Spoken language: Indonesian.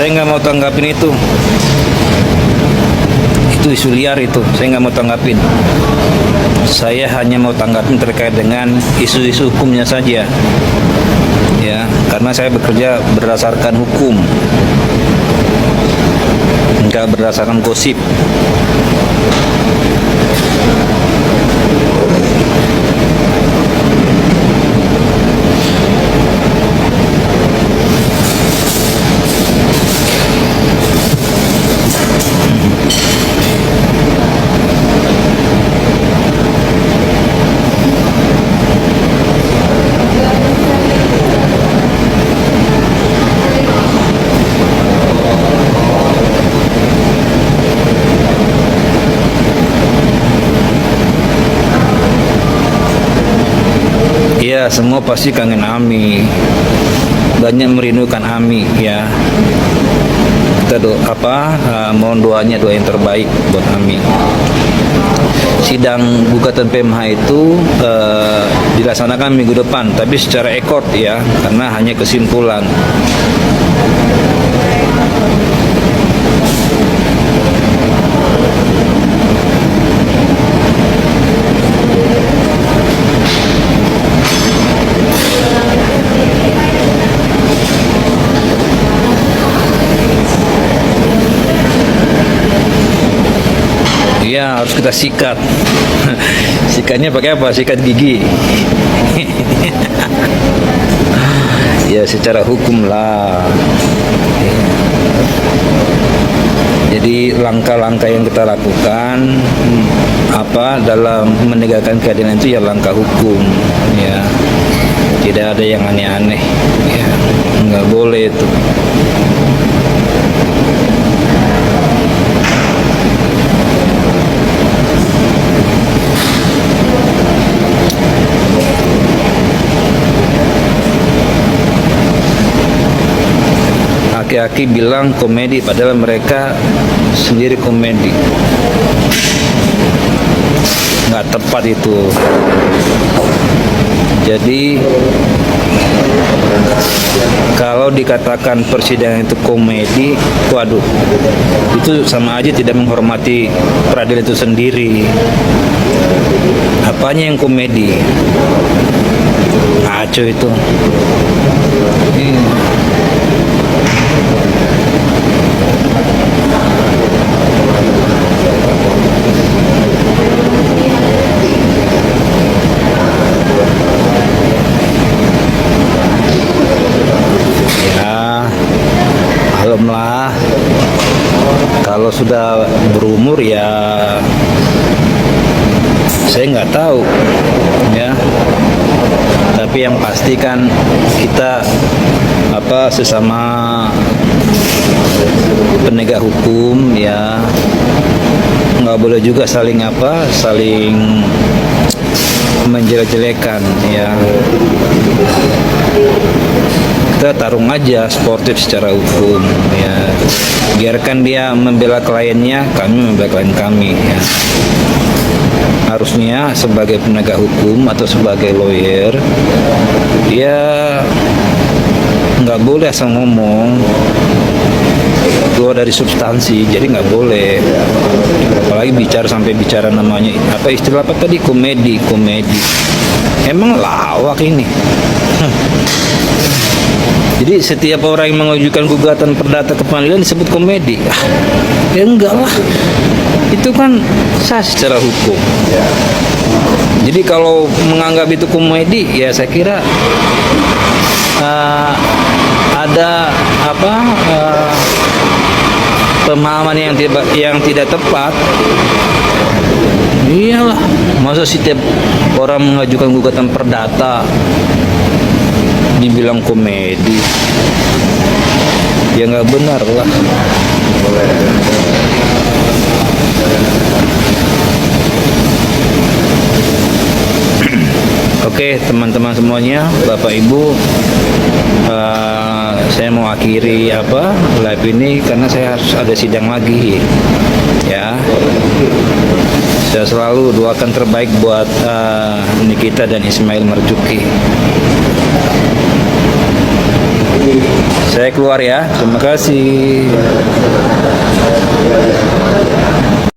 saya nggak mau tanggapin itu isu liar itu, saya nggak mau tanggapin. Saya hanya mau tanggapin terkait dengan isu-isu hukumnya saja, ya, karena saya bekerja berdasarkan hukum, nggak berdasarkan gosip. Ya, semua pasti kangen Ami, banyak merindukan Ami, ya. Kita mohon doanya, doa yang terbaik buat Ami. Sidang gugatan PMH itu dilaksanakan minggu depan, tapi secara ekor, ya, karena hanya kesimpulan. Ya, harus kita sikat. Sikatnya pakai apa? Sikat gigi. Ya, secara hukum lah. Jadi langkah-langkah yang kita lakukan dalam menegakkan keadilan itu ya langkah hukum, ya. Tidak ada yang aneh-aneh, ya. Nggak boleh itu. Aki-aki bilang komedi, padahal mereka sendiri komedi. Nggak tepat itu. Jadi kalau dikatakan persidangan itu komedi, waduh, itu sama aja tidak menghormati peradilan itu sendiri. Apanya yang komedi? Ngaco itu. Lah, kalau sudah berumur ya saya nggak tahu, ya, tapi yang pasti kan kita sesama penegak hukum, ya, nggak boleh juga saling menjelek-jelekan, ya. Kita tarung aja sportif secara hukum, ya. Biarkan dia membela kliennya, kami membela klien kami, ya. Harusnya sebagai penegak hukum atau sebagai lawyer, ya nggak boleh asal ngomong keluar dari substansi, jadi nggak boleh. Apalagi sampai bicara namanya istilah apa tadi, komedi. Emang lawak ini. Jadi setiap orang yang mengajukan gugatan perdata ke pengadilan disebut komedi. Ya enggak lah, itu kan sah secara hukum. Jadi kalau menganggap itu komedi, ya saya kira ada pemahaman yang tidak tepat. Iyalah, masa setiap orang mengajukan gugatan perdata dibilang komedi? Ya nggak benar lah. Oke, teman-teman semuanya, Bapak Ibu, saya mau akhiri live ini karena saya harus ada sidang lagi, ya. Saya selalu doakan terbaik buat Nikita dan Ismail Marzuki. Saya keluar ya. Terima kasih.